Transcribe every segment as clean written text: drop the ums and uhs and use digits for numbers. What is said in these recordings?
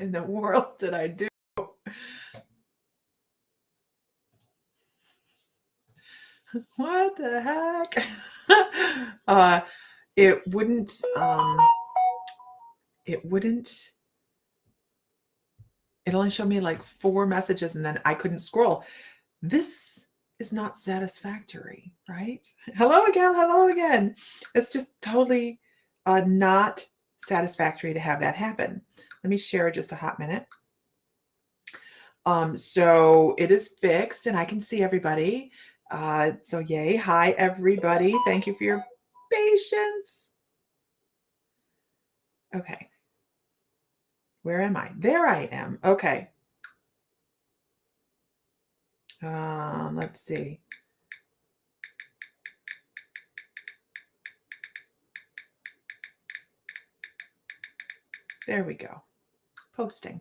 in the world did I do? What the heck? It wouldn't, it only showed me like 4 messages and then I couldn't scroll. This is not satisfactory, right? Hello again, hello again. It's just totally not satisfactory to have that happen. Let me share just a hot minute. So it is fixed and I can see everybody. So yay. Hi, everybody. Thank you for your patience. Okay. Where am I? There I am. Okay. Let's see. There we go. Posting.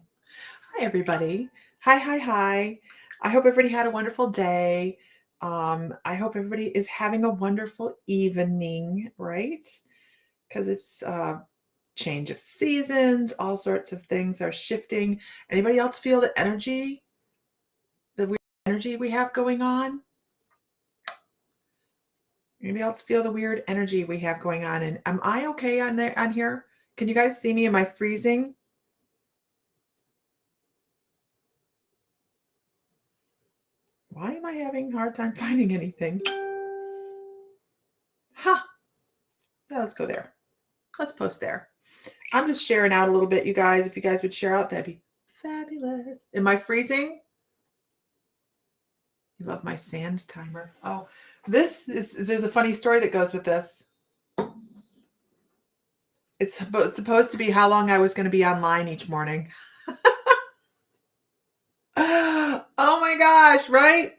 Hi, everybody. Hi. I hope everybody had a wonderful day. I hope everybody is having a wonderful evening, right? Because it's change of seasons, all sorts of things are shifting. Anybody else feel the energy, the weird energy we have going on? Anybody else feel the weird energy we have going on? And am I okay on there on here? Can you guys see me? Am I freezing? Why am I having a hard time finding anything? Ha! Yeah, let's go there. Let's post there. I'm just sharing out a little bit, you guys. If you guys would share out, that'd be fabulous. Am I freezing? You love my sand timer. Oh, there's a funny story that goes with this. It's supposed to be how long I was going to be online each morning. Oh my gosh, right?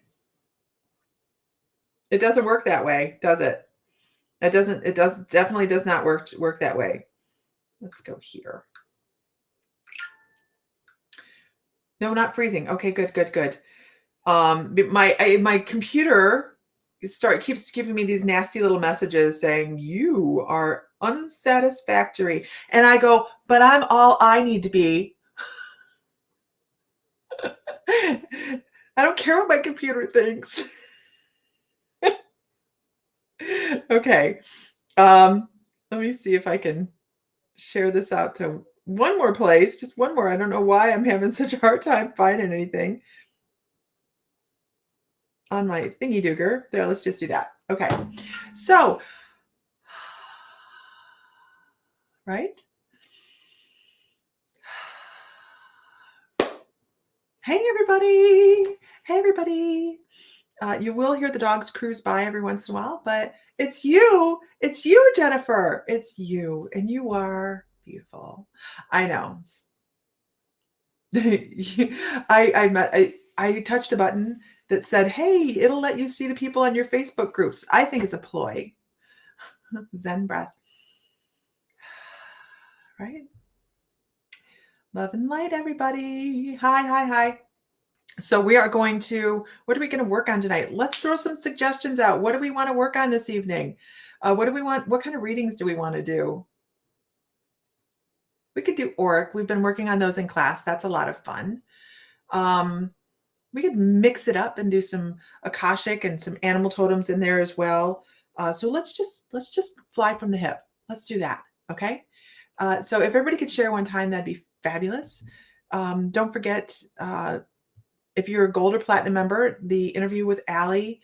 It doesn't work that way, does it? It definitely does not work that way. Let's go here. No, not freezing. Okay, good. My computer keeps giving me these nasty little messages saying you are unsatisfactory, and I go, but I'm all I need to be. I don't care what my computer thinks. Okay. Let me see if I can share this out to one more place, just one more. I don't know why I'm having such a hard time finding anything on my thingy dooger. There, let's just do that. Okay. So, right? Hey, everybody. Hey, everybody. You will hear the dogs cruise by every once in a while, but it's you. It's you, Jennifer. It's you. And you are beautiful. I know. I touched a button that said, hey, it'll let you see the people on your Facebook groups. I think it's a ploy. Zen breath. Right? Love and light, everybody. Hi. So what are we going to work on tonight? Let's throw some suggestions out. What do we want to work on this evening? What do we want? What kind of readings do we want to do? We could do auric. We've been working on those in class. That's a lot of fun. We could mix it up and do some Akashic and some animal totems in there as well. So let's just fly from the hip. Let's do that. Okay. So if everybody could share one time, that'd be fabulous. Don't forget, if you're a gold or platinum member, the interview with Allie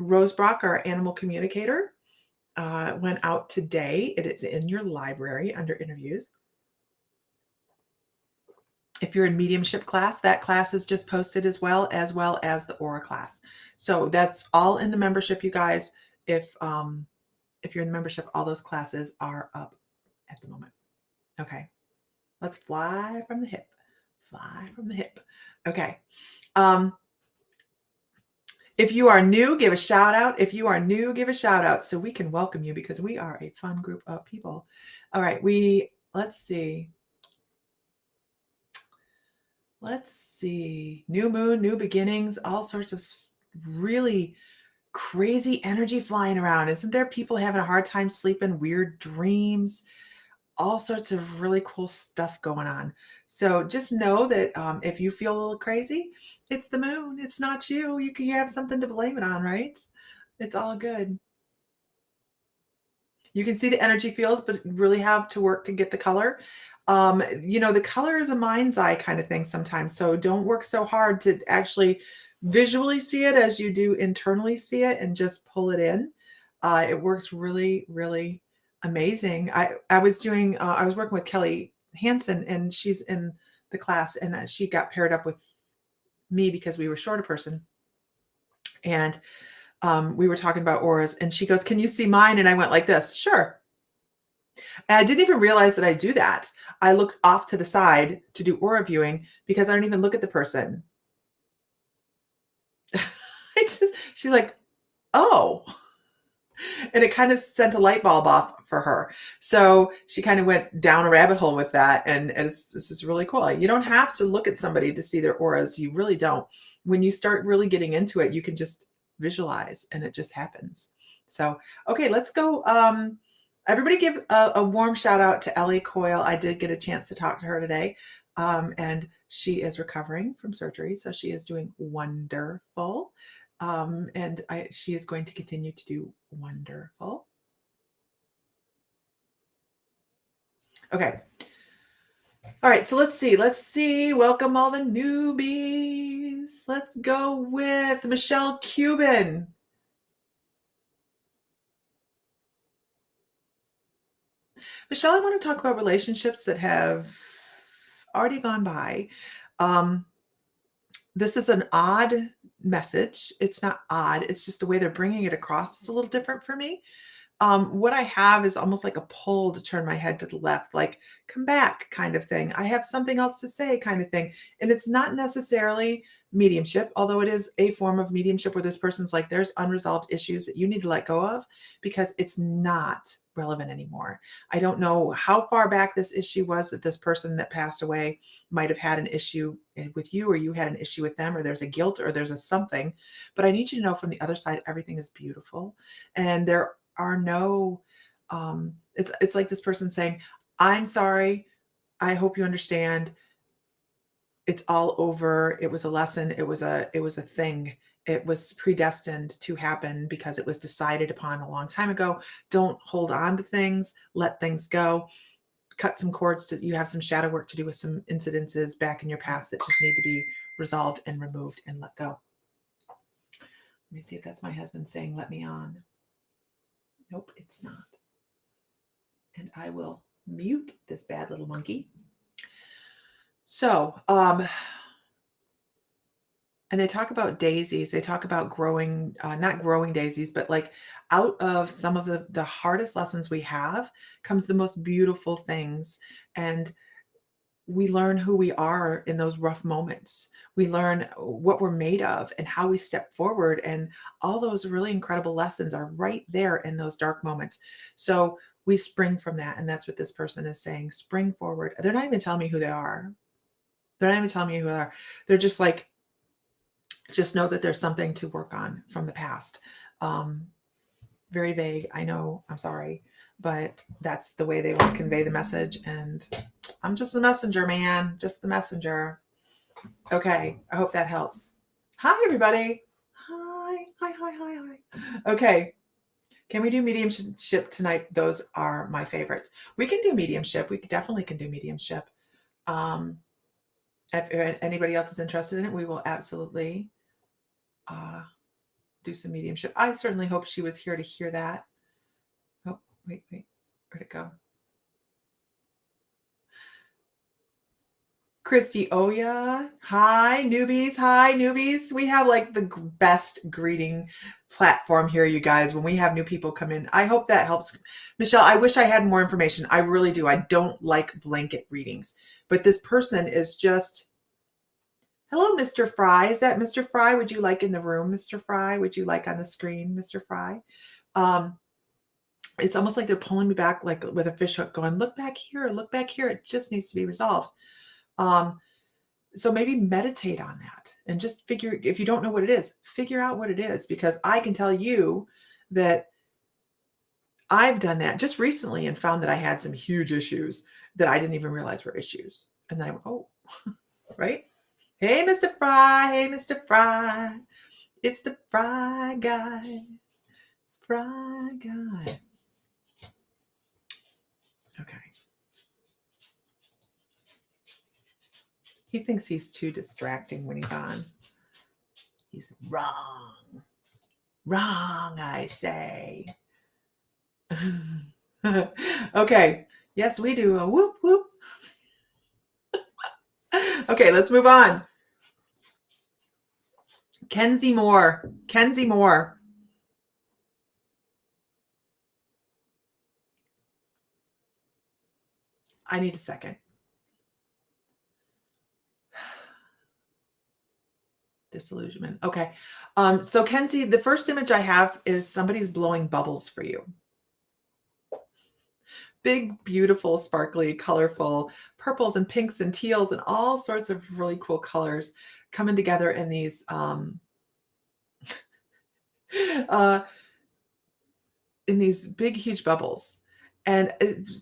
Rosebrock, our animal communicator, went out today. It is in your library under interviews. If you're in mediumship class, that class is just posted as well as the aura class. So that's all in the membership, you guys. If you're in the membership, all those classes are up at the moment. Okay. Let's fly from the hip. Fly from the hip. Okay. If you are new, give a shout out. If you are new, give a shout out so we can welcome you, because we are a fun group of people. All right. Let's see. New moon, new beginnings, all sorts of really crazy energy flying around. Isn't there people having a hard time sleeping, weird dreams? all sorts of really cool stuff going on. So just know that if you feel a little crazy, it's the moon. It's not you. You have something to blame it on, right? It's all good. You can see the energy fields, but really have to work to get the color. The color is a mind's eye kind of thing sometimes. So don't work so hard to actually visually see it as you do internally see it and just pull it in. It works really, really amazing. I was doing, I was working with Kelly Hansen, and she's in the class, and she got paired up with me because we were short a person. And we were talking about auras, and she goes, "Can you see mine?" And I went like this, "Sure." And I didn't even realize that I do that. I looked off to the side to do aura viewing because I don't even look at the person. She's like, "Oh." And it kind of sent a light bulb off for her. So she kind of went down a rabbit hole with that. And this is really cool. You don't have to look at somebody to see their auras. You really don't. When you start really getting into it, you can just visualize and it just happens. So, okay, let's go. Everybody give a warm shout out to Ellie Coyle. I did get a chance to talk to her today. And she is recovering from surgery. So she is doing wonderful. And she is going to continue to do wonderful. Okay. All right. So let's see. Let's see. Welcome all the newbies. Let's go with Michelle Cuban. Michelle, I want to talk about relationships that have already gone by. This is an odd message. It's not odd. It's just the way they're bringing it across is a little different for me. What I have is almost like a pull to turn my head to the left, like come back kind of thing. I have something else to say kind of thing. And it's not necessarily mediumship, although it is a form of mediumship where this person's like, there's unresolved issues that you need to let go of because it's not relevant anymore. I don't know how far back this issue was that this person that passed away might have had an issue with you, or you had an issue with them, or there's a guilt, or there's a something. But I need you to know from the other side, everything is beautiful. And there are no, it's like this person saying, "I'm sorry. I hope you understand. It's all over. It was a lesson. It was a thing. It was predestined to happen because it was decided upon a long time ago. Don't hold on to things. Let things go. Cut some cords. You have some shadow work to do with some incidences back in your past that just need to be resolved and removed and let go." Let me see if that's my husband saying, "Let me on." Nope, it's not. And I will mute this bad little monkey. So, and they talk about daisies. They talk about growing, not growing daisies, but like out of some of the hardest lessons we have comes the most beautiful things. And we learn who we are in those rough moments. We learn what we're made of and how we step forward. And all those really incredible lessons are right there in those dark moments. So we spring from that. And that's what this person is saying. Spring forward. They're not even telling me who they are. They're not even telling me who they are. They're just like, just know that there's something to work on from the past. Very vague. I know. I'm sorry. But that's the way they want to convey the message. And I'm just the messenger, man. Just the messenger. Okay. I hope that helps. Hi, everybody. Hi. Hi, hi, hi, hi. Okay. Can we do mediumship tonight? Those are my favorites. We can do mediumship. We definitely can do mediumship. If anybody else is interested in it, we will absolutely do some mediumship. I certainly hope she was here to hear that. Oh, wait. Where'd it go? Christy, oh yeah. Hi, newbies. We have like the best greeting platform here, you guys, when we have new people come in. I hope that helps. Michelle, I wish I had more information. I really do. I don't like blanket readings, but this person is just, hello, Mr. Fry. Is that Mr. Fry? Would you like in the room, Mr. Fry? Would you like on the screen, Mr. Fry? It's almost like they're pulling me back like with a fish hook going, look back here. It just needs to be resolved. So maybe meditate on that and just figure, if you don't know what it is, figure out what it is, because I can tell you that I've done that just recently and found that I had some huge issues that I didn't even realize were issues. And then I went, oh, right? Hey, Mr. Fry. Hey, Mr. Fry. It's the Fry Guy. Fry Guy. Okay. He thinks he's too distracting when he's on. He's wrong. Wrong, I say. Okay. Yes, we do. A whoop, whoop. Okay, let's move on. Kenzie Moore. Kenzie Moore. I need a second. Disillusionment. Okay. So Kenzie, the first image I have is somebody's blowing bubbles for you. Big, beautiful, sparkly, colorful purples and pinks and teals and all sorts of really cool colors coming together in these uh, big, huge bubbles. And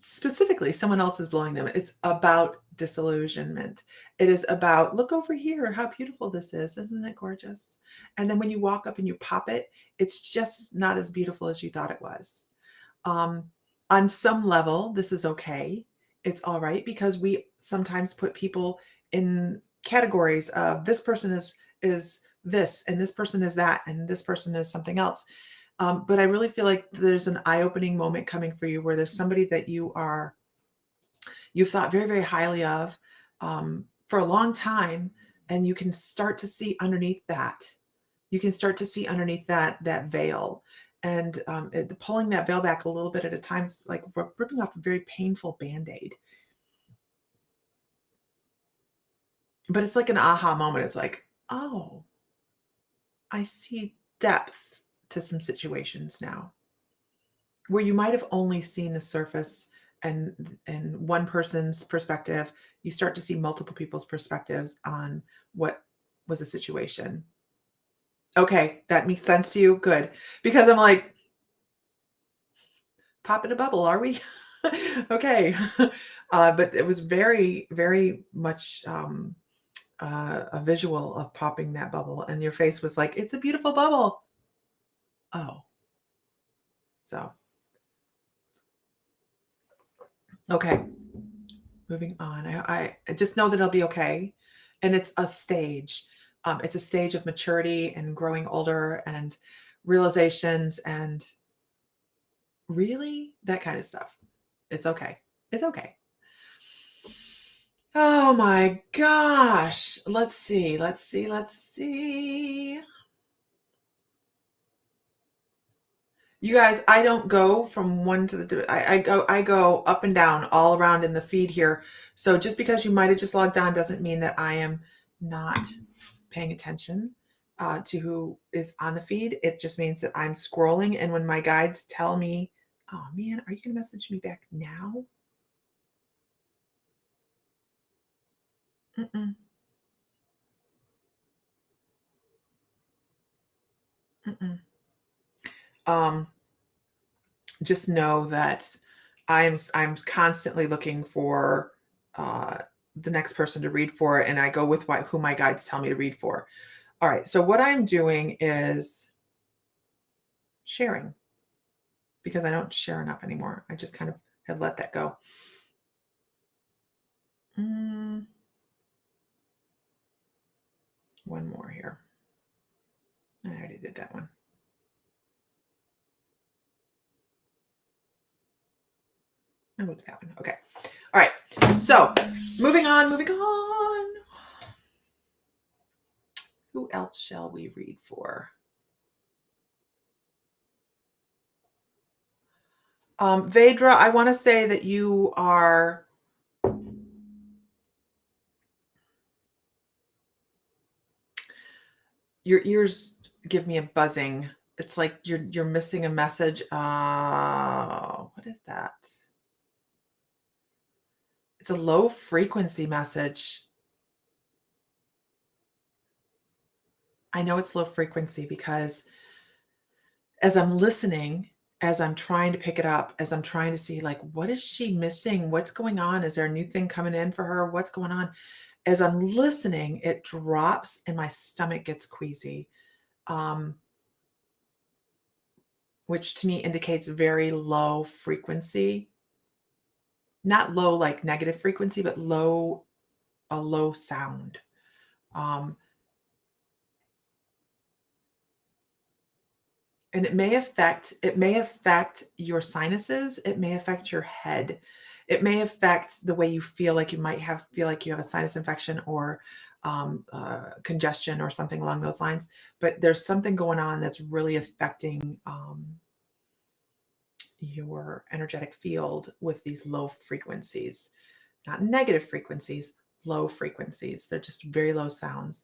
specifically, someone else is blowing them. It's about disillusionment. It is about, look over here, how beautiful this is. Isn't it gorgeous? And then when you walk up and you pop it, it's just not as beautiful as you thought it was. On some level, this is okay. It's all right because we sometimes put people in categories of this person is this and this person is that and this person is something else. But I really feel like there's an eye-opening moment coming for you where there's somebody that you've thought very, very highly of for a long time, and you can start to see underneath that. You can start to see underneath that veil, and pulling that veil back a little bit at a time, like ripping off a very painful Band-Aid. But it's like an aha moment. It's like, oh, I see depth to some situations now, where you might have only seen the surface and one person's perspective. You start to see multiple people's perspectives on what was a situation. Okay, that makes sense to you? Good. Because I'm like, pop in a bubble, are we? Okay. But it was very, very much a visual of popping that bubble, and your face was like, it's a beautiful bubble. Oh, so okay. Moving on. I just know that it'll be okay. And it's a stage. It's a stage of maturity and growing older and realizations and really that kind of stuff. It's okay. It's okay. Oh my gosh. Let's see. Let's see. Let's see. You guys, I don't go from one to the I go up and down all around in the feed here. So just because you might have just logged on doesn't mean that I am not paying attention to who is on the feed. It just means that I'm scrolling, and when my guides tell me, oh man, are you gonna message me back now? Mm-mm, mm-mm. Um, just know that I'm constantly looking for uh, the next person to read for, and I go with who my guides tell me to read for. All right, so what I'm doing is sharing because I don't share enough anymore. I just kind of have let that go. One more here. I already did that one. I'll go to that one. Okay. All right. So moving on, moving on. Who else shall we read for? Vedra, I want to say that you are your ears give me a buzzing. It's like you're missing a message. What is that? It's a low frequency message. I know it's low frequency because as I'm listening as I'm trying to pick it up, as I'm trying to see, like, what is she missing? What's going on? Is there a new thing coming in for her? What's going on? As I'm listening, it drops and my stomach gets queasy, um, which to me indicates very low frequency. Not low like negative frequency, but low, a low sound. Um, and it may affect your sinuses, it may affect your head. It may affect the way you feel, like you might feel like you have a sinus infection or congestion or something along those lines. But there's something going on that's really affecting your energetic field with these low frequencies. Not negative frequencies, low frequencies. They're just very low sounds.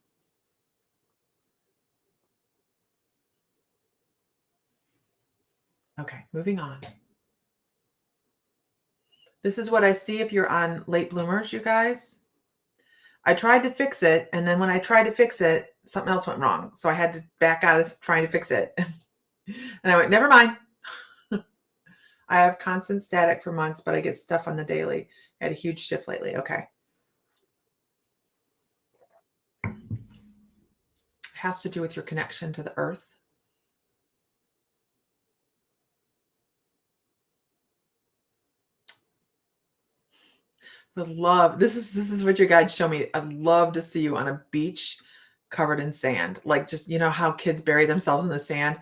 Okay, moving on. This is what I see if you're on late bloomers, you guys. I tried to fix it, and then when I tried to fix it, something else went wrong. So I had to back out of trying to fix it. And I went, never mind. I have constant static for months, but I get stuff on the daily. I had a huge shift lately. Okay. It has to do with your connection to the earth. Would love, this is what your guides show me. I'd love to see you on a beach covered in sand. Like, just, you know how kids bury themselves in the sand?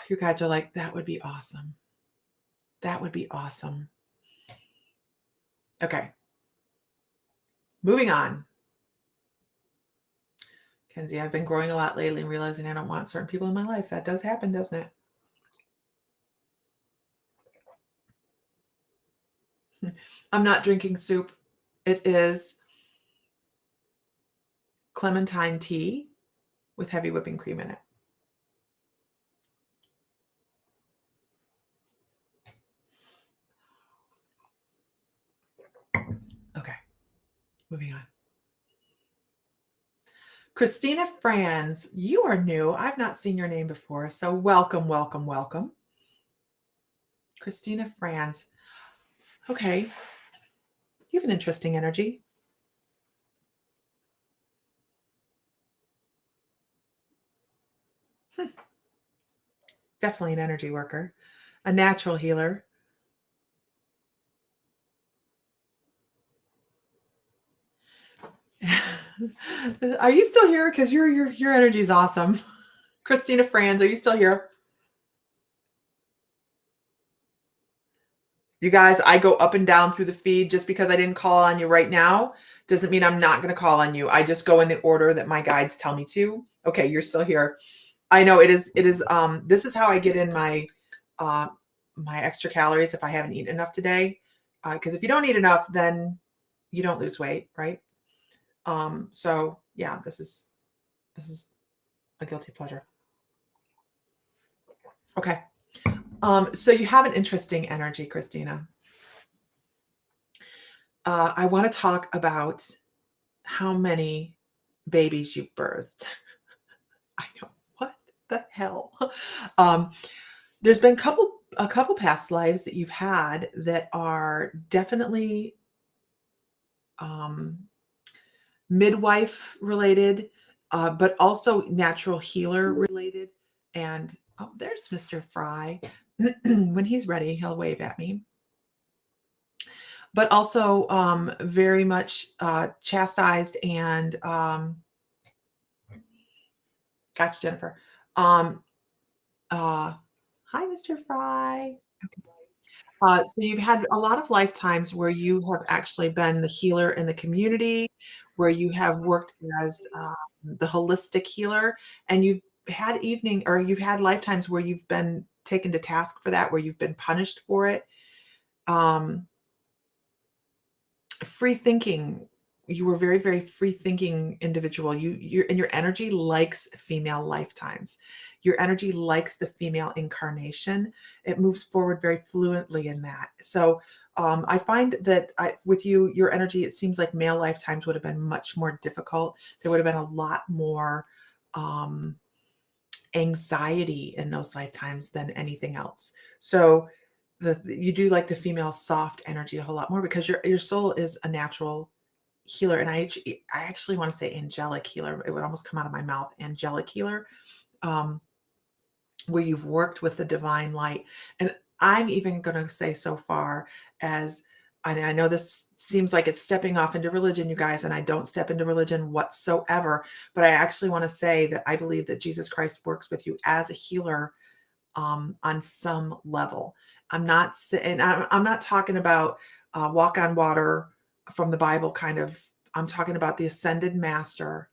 Your guides are like, that would be awesome. That would be awesome. Okay. Moving on. Kenzie, I've been growing a lot lately and realizing I don't want certain people in my life. That does happen, doesn't it? I'm not drinking soup. It is clementine tea with heavy whipping cream in it. Okay, moving on. Christina Franz, you are new. I've not seen your name before, so welcome, welcome, welcome. Christina Franz. Okay, you have an interesting energy. Definitely an energy worker, a natural healer. Are you still here? Because your energy is awesome. Christina Franz, are you still here? You guys, I go up and down through the feed. Just because I didn't call on you right now doesn't mean I'm not going to call on you. I just go in the order that my guides tell me to. Okay, you're still here. I know it is this is how I get in my my extra calories if I haven't eaten enough today. Because if you don't eat enough, then you don't lose weight, right? So yeah, this is a guilty pleasure. Okay. So you have an interesting energy, Christina. I want to talk about how many babies you've birthed. I know, what the hell? There's been a couple past lives that you've had that are definitely midwife related, but also natural healer related. And oh, there's Mr. Fry. When he's ready, he'll wave at me. But also very much chastised and gotcha, Jennifer. Hi, Mr. Fry. So you've had a lot of lifetimes where you have actually been the healer in the community, where you have worked as the holistic healer, and you've had lifetimes where you've been taken to task for that, where you've been punished for it. Um, Free thinking. You were very, very free thinking individual. Your energy likes female lifetimes. Your energy likes the female incarnation. It moves forward very fluently in that. So I find that with you, your energy, it seems like male lifetimes would have been much more difficult. There would have been a lot more anxiety in those lifetimes than anything else. So you do like the female soft energy a whole lot more because your soul is a natural healer. And I actually want to say angelic healer. It would almost come out of my mouth, angelic healer, where you've worked with the divine light. And I'm even going to say so far as, and I know this seems like it's stepping off into religion, you guys, and I don't step into religion whatsoever, but I actually want to say that I believe that Jesus Christ works with you as a healer on some level. I'm not talking about walk on water from the Bible kind of. I'm talking about the ascended master,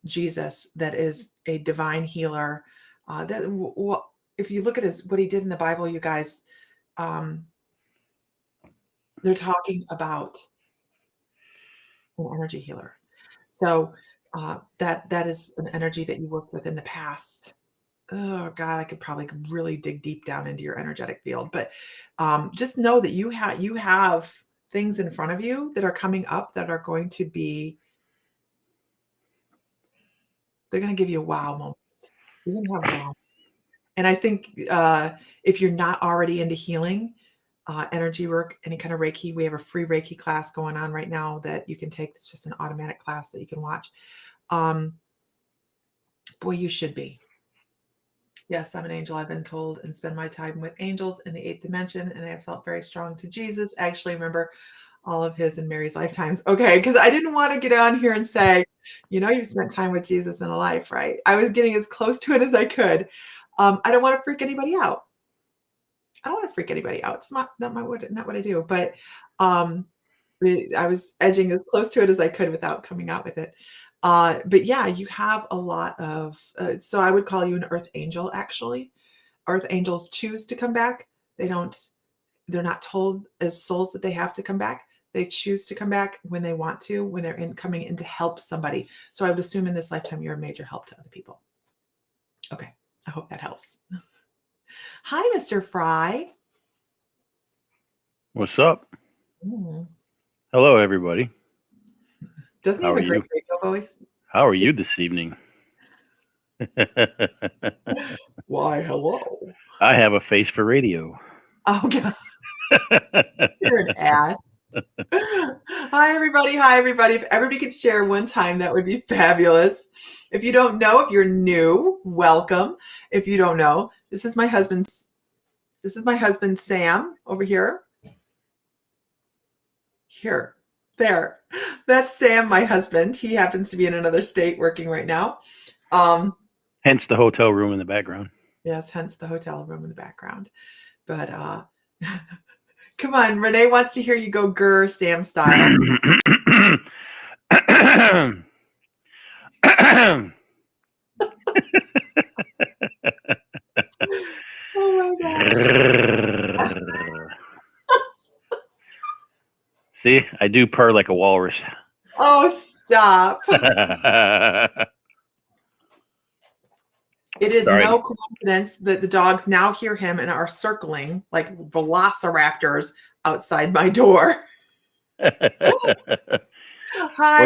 Jesus, that is a divine healer. If you look at what he did in the Bible, you guys, they're talking about an energy healer. So that is an energy that you worked with in the past. Oh God, I could probably really dig deep down into your energetic field, but just know that you have things in front of you that are coming up that are going to be, they're going to give you wow moments. You're going to have wow. And I think if you're not already into healing, energy work, any kind of Reiki, we have a free Reiki class going on right now that you can take. It's just an automatic class that you can watch. Boy, you should be. Yes, I'm an angel. I've been told and spend my time with angels in the 8th dimension, and I have felt very strong to Jesus. I actually remember all of his and Mary's lifetimes. Okay, because I didn't want to get on here and say, you've spent time with Jesus in a life, right? I was getting as close to it as I could. I don't want to freak anybody out. It's not what I do, but I was edging as close to it as I could without coming out with it. But yeah, you have a lot of, so I would call you an earth angel, actually. Earth angels choose to come back. They're not told as souls that they have to come back. They choose to come back when they want to, when they're coming in to help somebody. So I would assume in this lifetime, you're a major help to other people. Okay. I hope that helps. Hi, Mr. Fry. What's up? Hello, everybody. Doesn't he have a great radio voice? How are you this evening? Why, hello. I have a face for radio. Oh, God. You're an ass. Hi, everybody. If everybody could share one time, that would be fabulous. If you don't know, if you're new, welcome. If you don't know, this is my husband, Sam, over here. There. That's Sam, my husband. He happens to be in another state working right now. Hence the hotel room in the background. Yes, hence the hotel room in the background. But come on, Renee wants to hear you go grr Sam style. Oh my gosh. See, I do purr like a walrus. Oh, stop. It is no coincidence that the dogs now hear him and are circling like velociraptors outside my door. Hi,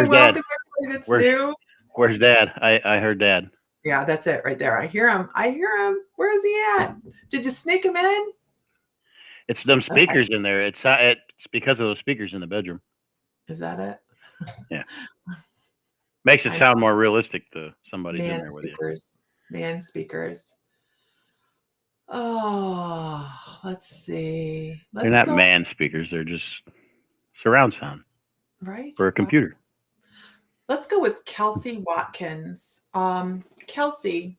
welcome everybody that's new. Where's Dad? I heard Dad. Yeah, that's it right there. I hear him. Where is he at? Did you sneak him in? It's them speakers in there. It's because of those speakers in the bedroom. Is that it? Yeah. Makes it sound more realistic to somebody's in there with you. Man speakers. Oh, let's see. They're not man speakers. They're just surround sound. Right. For a computer. Let's go with Kelsey Watkins. Kelsey,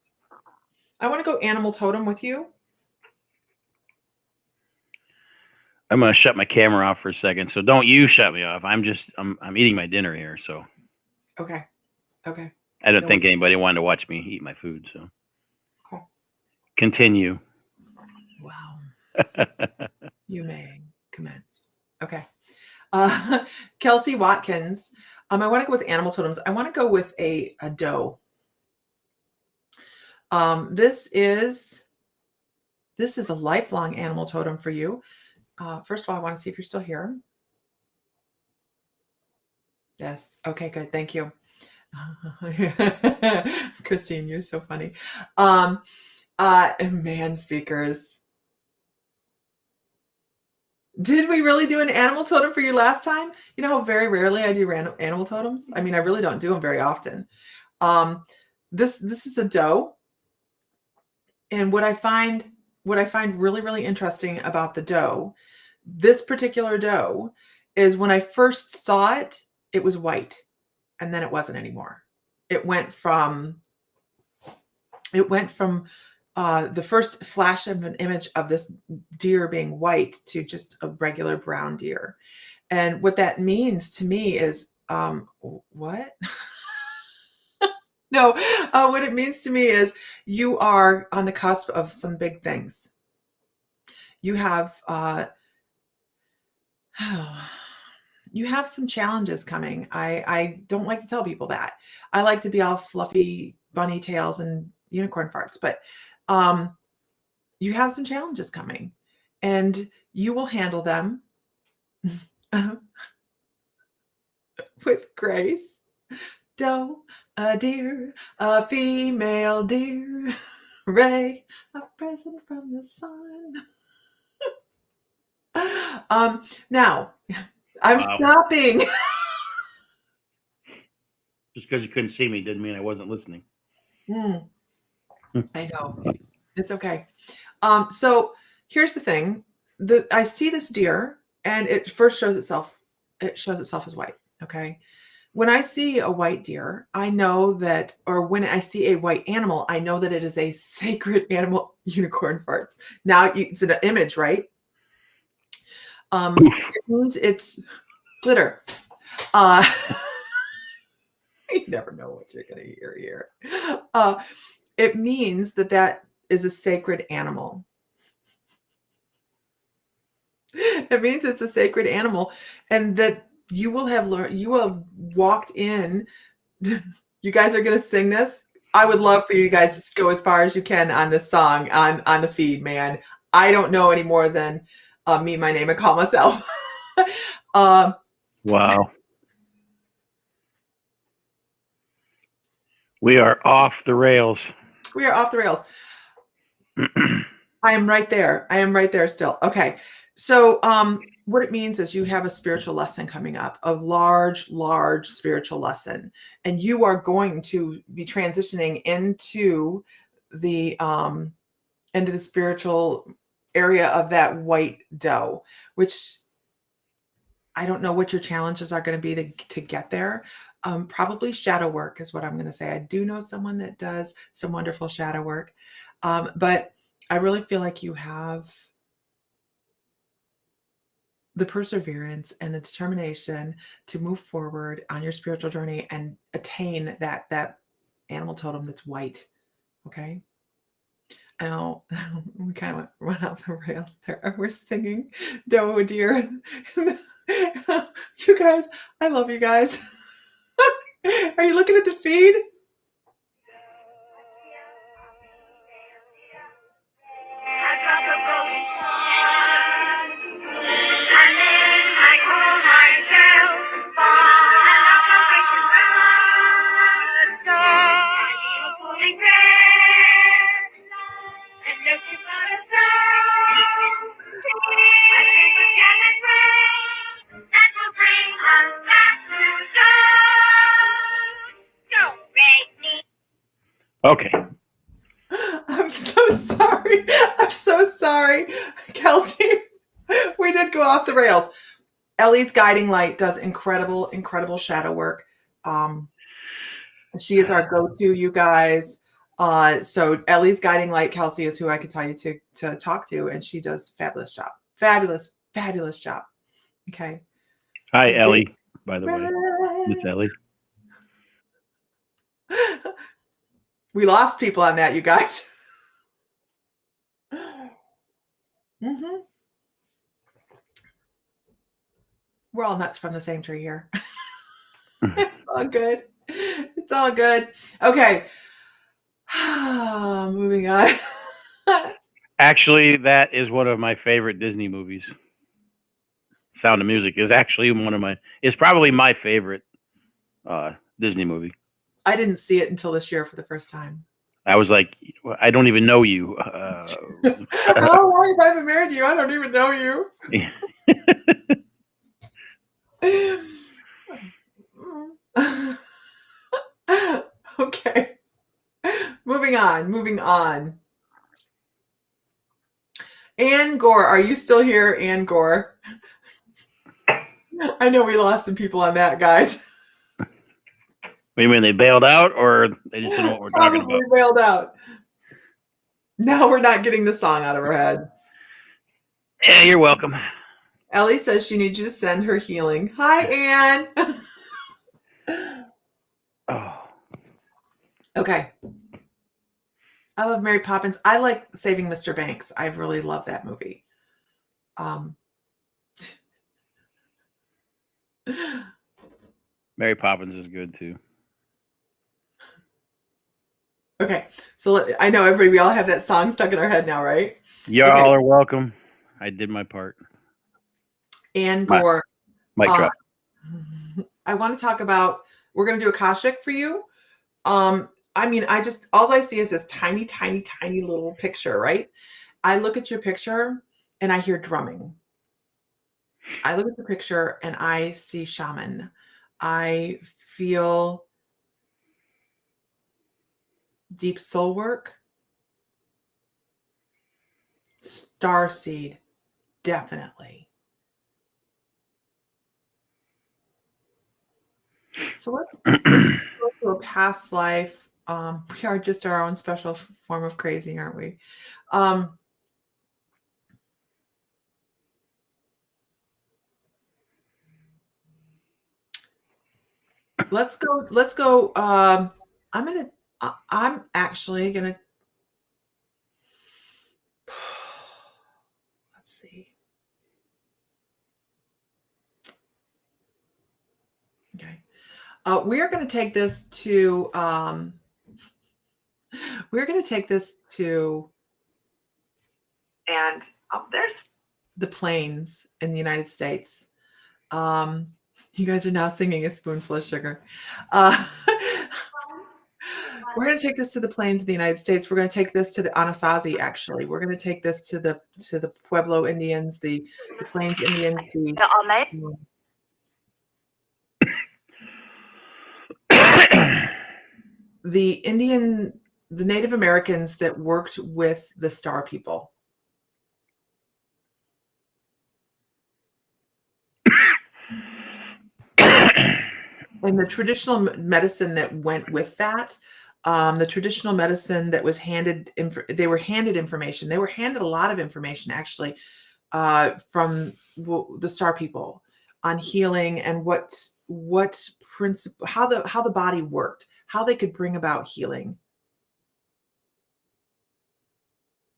I want to go animal totem with you. I'm going to shut my camera off for a second. So don't you shut me off. I'm eating my dinner here. So. Okay. I don't think anybody wanted to watch me eat my food. So. Okay. Continue. Wow. You may commence. Okay. Kelsey Watkins. I want to go with animal totems. I want to go with a doe. This is a lifelong animal totem for you. First of all, I want to see if you're still here. Yes. Okay, good. Thank you. Christine, you're so funny. And man speakers. Did we really do an animal totem for you last time? You know how very rarely I do random animal totems? I mean, I really don't do them very often. This is a doe. And what I find really, really interesting about the doe, this particular doe, is when I first saw it, it was white, and then it wasn't anymore. It went from the first flash of an image of this deer being white to just a regular brown deer. And what that means to me is, what? No, what it means to me is you are on the cusp of some big things. You have you have some challenges coming. I don't like to tell people that. I like to be all fluffy bunny tails and unicorn farts, but you have some challenges coming, and you will handle them with grace. Doe, a deer, a female deer, ray, a present from the sun. Now I'm Wow. stopping. Just because you couldn't see me didn't mean I wasn't listening. I know. It's okay. So here's the thing. I see this deer and it first shows itself as white. Okay. When I see a white deer, I know that, or when I see a white animal, I know that it is a sacred animal. Unicorn farts. Now it's an image, right? It means it's glitter. You never know what you're going to hear here. It means that is a sacred animal. It means it's a sacred animal, and that you will have learned, you will have walked in. You guys are going to sing this. I would love for you guys to go as far as you can on this song on the feed, man. I don't know any more than me, my name, and call myself. Wow. We are off the rails. We are off the rails. I am right there. I am right there still. Okay. So what it means is you have a spiritual lesson coming up, a large, large spiritual lesson. And you are going to be transitioning into the spiritual area of that white doe, which I don't know what your challenges are going to be to get there. Probably shadow work is what I'm going to say. I do know someone that does some wonderful shadow work. But I really feel like you have the perseverance and the determination to move forward on your spiritual journey and attain that animal totem that's white. Okay. Now we kind of went off the rails there. We're singing Doe Deer. You guys, I love you guys. Are you looking at the feed? Okay. I'm so sorry. I'm so sorry, Kelsey. We did go off the rails. Ellie's guiding light does incredible, incredible shadow work. She is our go-to, you guys. So Ellie's guiding light, Kelsey, is who I could tell you to talk to, and she does fabulous job. Fabulous, fabulous job. Okay. Hi, Ellie, by the way. It's Ellie. We lost people on that, you guys. Mm-hmm. We're all nuts from the same tree here. It's all good. It's all good. Okay. Moving on. Actually, that is one of my favorite Disney movies. Sound of Music is actually it's probably my favorite Disney movie. I didn't see it until this year for the first time. I was like, I don't even know you. How long have I been married to you? I don't even know you. Okay. Moving on. Ann Gore, are you still here, Ann Gore? I know we lost some people on that, guys. What do you mean, they bailed out, or they just don't know what we're talking Probably about? bailed out. Now we're not getting the song out of our head. Yeah, you're welcome. Ellie says she needs you to send her healing. Hi, Ann. Oh, Okay. I love Mary Poppins. I like Saving Mr. Banks. I really love that movie. Mary Poppins is good too. Okay. So I know everybody, we all have that song stuck in our head now, right? Y'all are welcome. I did my part. Ann Gore. Mic drop. I want to talk about, we're going to do Akashic for you. I mean, all I see is this tiny, tiny, tiny little picture, right? I look at your picture and I hear drumming. I look at the picture and I see shaman. I feel deep soul work. Starseed, definitely. So let's go to a past life. We are just our own special form of crazy, aren't we? Let's go. I'm actually gonna, let's see. Okay. We're going to take this to, and there's the plains in the United States. You guys are now singing A Spoonful of Sugar. We're going to take this to the plains of the United States. We're going to take this to the Anasazi, actually. We're going to take this to the Pueblo Indians, the Plains Indians, the Native Americans that worked with the Star people. And the traditional medicine that went with that, the traditional medicine that was handed, they were handed information. They were handed a lot of information, actually, from the Star people on healing and what principle, how the body worked, how they could bring about healing.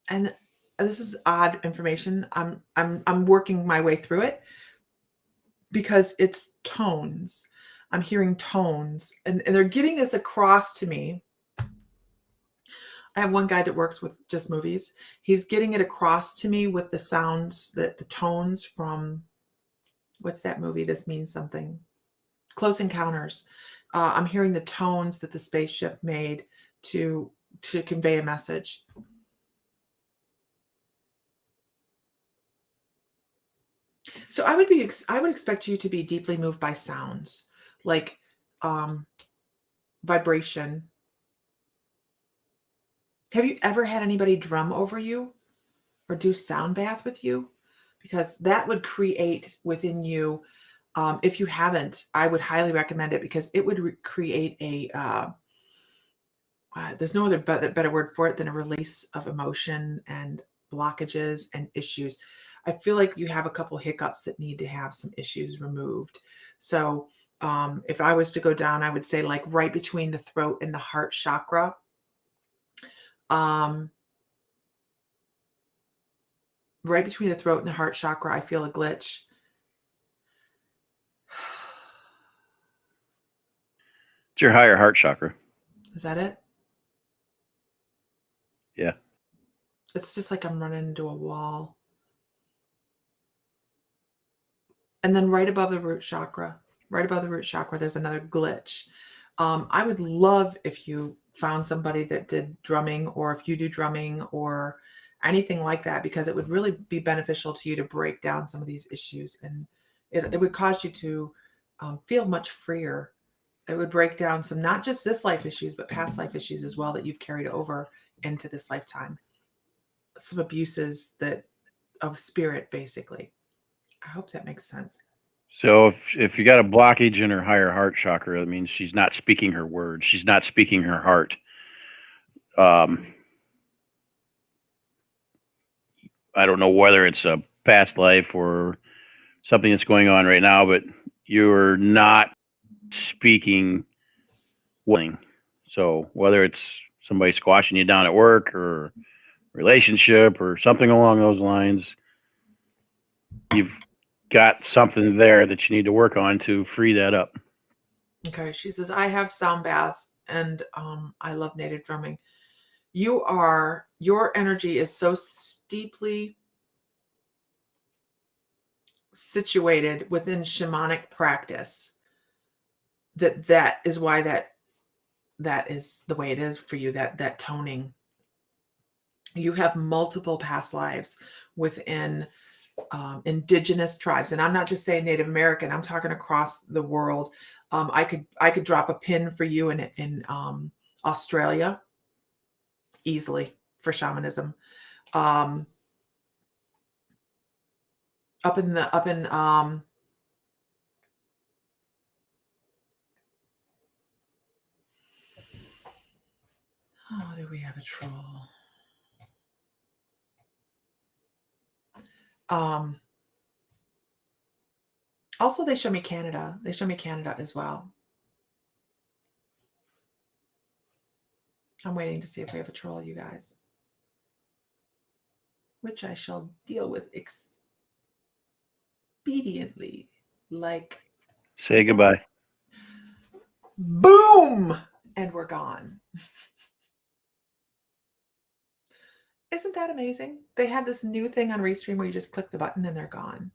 And this is odd information. I'm working my way through it because it's tones. I'm hearing tones, and they're getting this across to me. I have one guy that works with just movies. He's getting it across to me with the sounds, the tones from, what's that movie? This Means Something. Close Encounters. I'm hearing the tones that the spaceship made to convey a message. So I would expect you to be deeply moved by sounds, like vibration. Have you ever had anybody drum over you or do sound bath with you? Because that would create within you, if you haven't, I would highly recommend it, because it would create a, there's no other better word for it than a release of emotion and blockages and issues. I feel like you have a couple hiccups that need to have some issues removed. So if I was to go down, I would say like right between the throat and the heart chakra. Right between the throat and the heart chakra, I feel a glitch. It's your higher heart chakra. Is that it? Yeah. It's just like I'm running into a wall. And then right above the root chakra, there's another glitch. I would love if you found somebody that did drumming, or if you do drumming or anything like that, because it would really be beneficial to you to break down some of these issues, and it would cause you to feel much freer. It would break down some, not just this life issues, but past life issues as well that you've carried over into this lifetime. Some abuses that of spirit, basically. I hope that makes sense. So if you got a blockage in her higher heart chakra, that means she's not speaking her words. She's not speaking her heart. I don't know whether it's a past life or something that's going on right now, but you're not speaking willing. So whether it's somebody squashing you down at work or relationship or something along those lines, you've got something there that you need to work on to free that up. Okay, she says, I have sound baths and I love native drumming. Your energy is so steeply situated within shamanic practice that is why that is the way it is for you, that toning. You have multiple past lives within indigenous tribes, and I'm not just saying Native American. I'm talking across the world. I could drop a pin for you in Australia easily for shamanism. Up in oh, do we have a troll? Also, they show me Canada. They show me Canada as well. I'm waiting to see if we have a troll, you guys, which I shall deal with expediently. Like, Say goodbye. Boom! And we're gone. Isn't that amazing? They have this new thing on Restream where you just click the button and they're gone.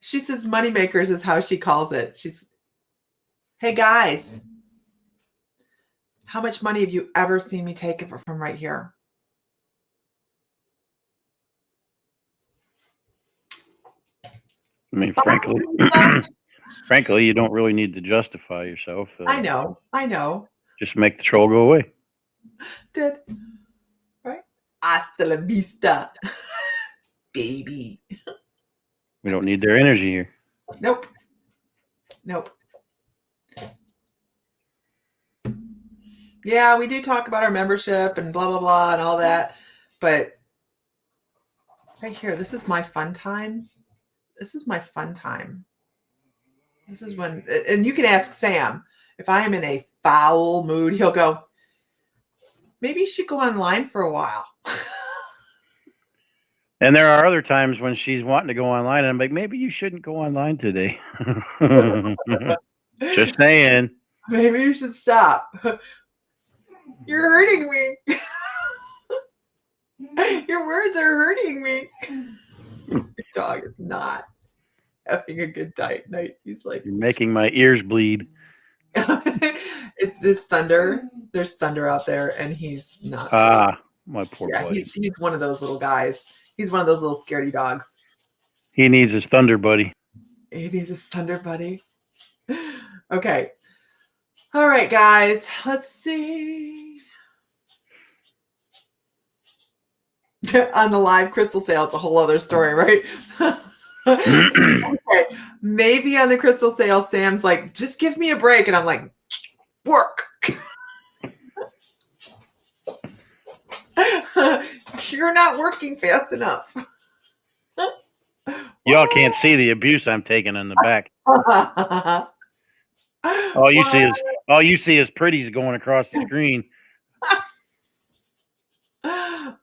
She says moneymakers is how she calls it. She's, hey guys, how much money have you ever seen me take from right here? I mean, frankly, you don't really need to justify yourself. I know. Just make the troll go away. Did. Right? Hasta la vista, baby. We don't need their energy here. Nope. Yeah, we do talk about our membership and blah, blah, blah and all that. But right here, this is my fun time. This is when, and you can ask Sam, if I am in a foul mood, he'll go, maybe you should go online for a while. And there are other times when she's wanting to go online, and I'm like, maybe you shouldn't go online today. Just saying. Maybe you should stop. You're hurting me. Your words are hurting me. Your dog is not having a good night. He's like, you're making my ears bleed. It's this thunder. There's thunder out there, and he's not. My poor buddy. He's one of those little guys. He's one of those little scaredy dogs. He needs his thunder buddy. He needs his thunder buddy. Okay. All right, guys. Let's see. On the live crystal sale, it's a whole other story, right? Okay. Maybe on the crystal sale, Sam's like, just give me a break. And I'm like, work. You're not working fast enough. Y'all can't see the abuse I'm taking in the back. All you see is pretties going across the screen.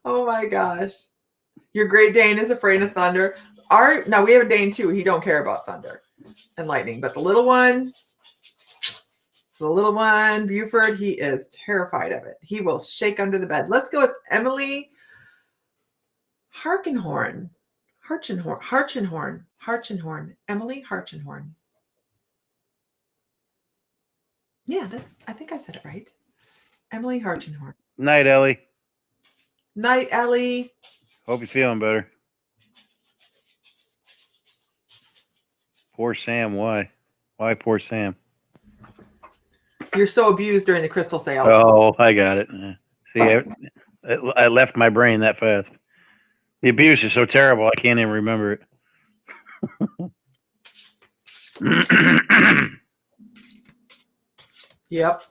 Oh my gosh. Your Great Dane is afraid of thunder. Now we have a Dane too. He don't care about thunder and lightning, but the little one, Buford, he is terrified of it. He will shake under the bed. Let's go with Emily Harchenhorn. Emily Harchenhorn. Yeah, I think I said it right. Emily Hargenhorn. Night, Ellie. Night, Ellie. Hope you're feeling better. Poor Sam. Why? Why poor Sam? You're so abused during the crystal sales. Oh, I got it. See, I left my brain that fast. The abuse is so terrible, I can't even remember it. Yep.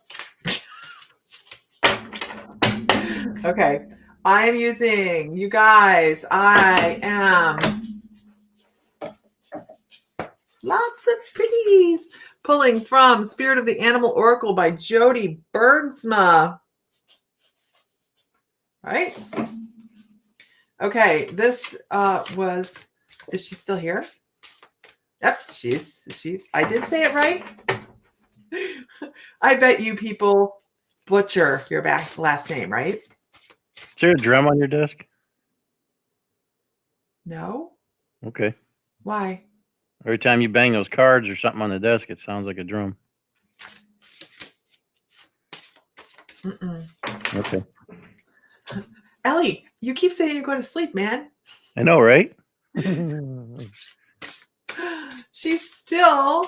Okay. I'm using, you guys, I am lots of pretties. Pulling from Spirit of the Animal Oracle by Jody Bergsma. Right? Okay, this was, is she still here? Yep, she's, I did say it right. I bet you people butcher your last name, right? Is there a drum on your desk? No? Okay. Why? Every time you bang those cards or something on the desk, it sounds like a drum. Mm-mm. Okay. Ellie, you keep saying you're going to sleep, man. I know, right? She's still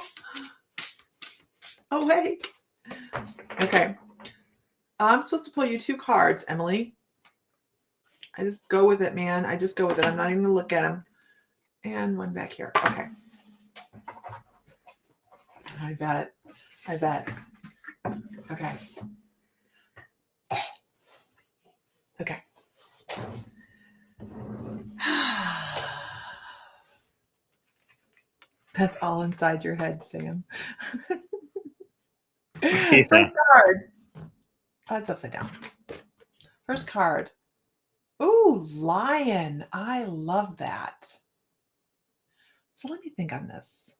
awake. Okay. I'm supposed to pull you 2 cards, Emily. I just go with it, man. I just go with it. I'm not even going to look at them. And one back here. Okay. I bet. Okay. Okay. That's all inside your head, Sam. Yeah. First card. Oh, it's upside down. First card. Ooh, lion. I love that. So let me think on this.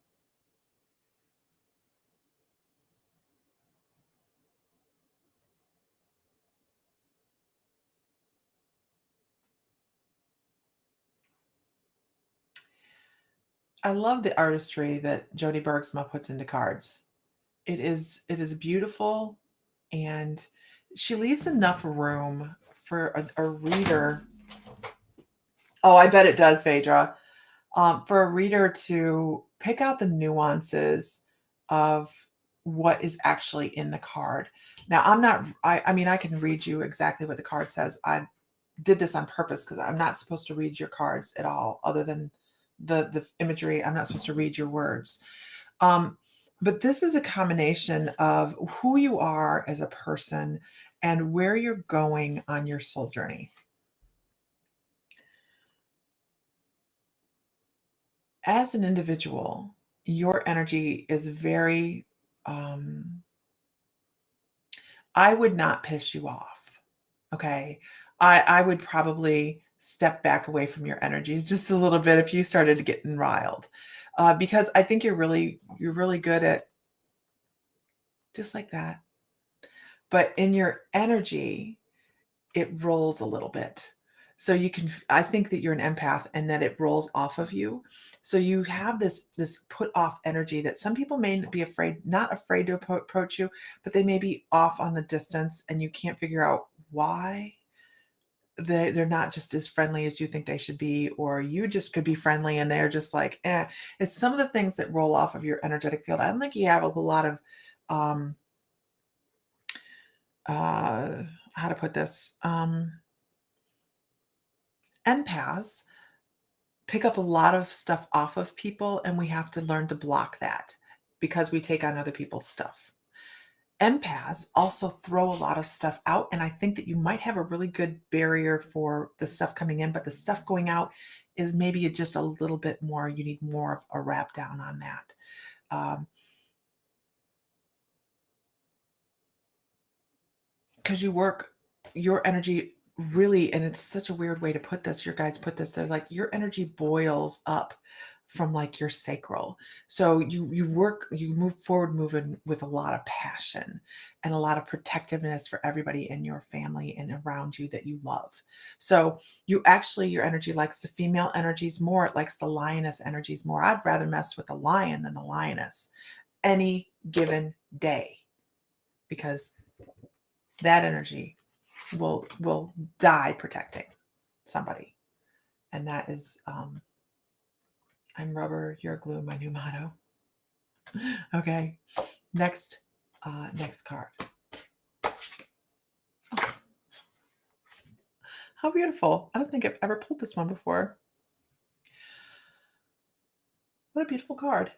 I love the artistry that Jody Bergsma puts into cards. It is beautiful, and she leaves enough room for a reader. Oh, I bet it does, Phaedra. For a reader to pick out the nuances of what is actually in the card. Now, I mean, I can read you exactly what the card says. I did this on purpose because I'm not supposed to read your cards at all, other than the imagery. I'm not supposed to read your words. But this is a combination of who you are as a person and where you're going on your soul journey. As an individual, your energy is very, I would not piss you off. Okay. I would probably step back away from your energy just a little bit if you started getting riled. Because I think you're really good at just like that. But in your energy, it rolls a little bit. So I think that you're an empath and that it rolls off of you. So you have this put off energy that some people may be not afraid to approach you, but they may be off on the distance and you can't figure out why they're not just as friendly as you think they should be, or you just could be friendly and they're just like, eh. It's some of the things that roll off of your energetic field. I don't think you have a lot of, how to put this, empaths pick up a lot of stuff off of people, and we have to learn to block that because we take on other people's stuff. Empaths also throw a lot of stuff out, and I think that you might have a really good barrier for the stuff coming in, but the stuff going out is maybe just a little bit more, you need more of a wrap down on that. Because you work your energy really, and it's such a weird way to put this, your guides put this, they're like, your energy boils up from like your sacral. So you move forward, moving with a lot of passion and a lot of protectiveness for everybody in your family and around you that you love. So your energy likes the female energies more. It likes the lioness energies more. I'd rather mess with the lion than the lioness any given day. because that energy will die protecting somebody. And that is I'm rubber, you're glue, my new motto. Okay. Next card. Oh, how beautiful. I don't think I've ever pulled this one before. What a beautiful card.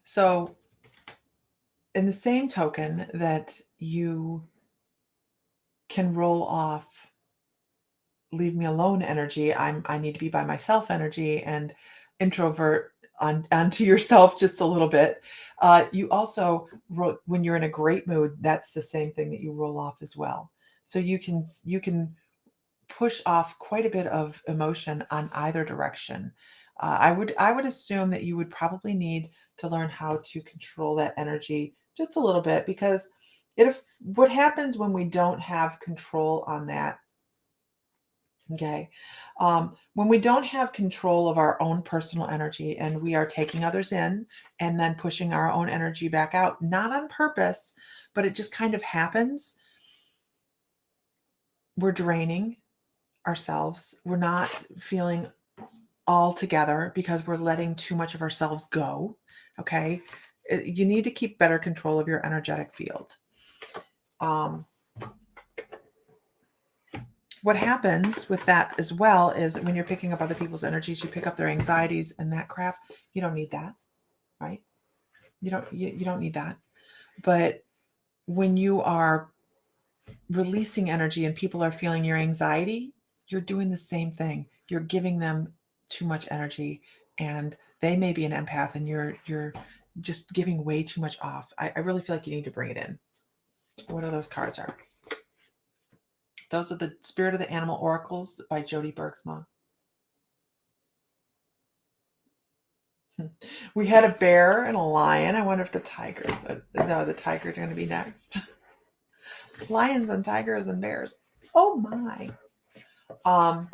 So in the same token that you can roll off leave me alone energy, I need to be by myself energy, and introvert onto yourself just a little bit. You also when you're in a great mood, that's the same thing that you roll off as well. So you can push off quite a bit of emotion on either direction. I would assume that you would probably need to learn how to control that energy just a little bit, because what happens when we don't have control on that. Okay. When we don't have control of our own personal energy and we are taking others in and then pushing our own energy back out, not on purpose, but it just kind of happens, we're draining ourselves. We're not feeling all together because we're letting too much of ourselves go. Okay. You need to keep better control of your energetic field. What happens with that as well is when you're picking up other people's energies, you pick up their anxieties and that crap. You don't need that, right? You don't need that. But when you are releasing energy and people are feeling your anxiety, you're doing the same thing. You're giving them too much energy, and they may be an empath, and you're just giving way too much off. I really feel like you need to bring it in. What are those cards are? Those are the Spirit of the Animal Oracles by Jody Bergsma. We had a bear and a lion. I wonder if the tigers the tigers are going to be next. Lions and tigers and bears. Oh my. I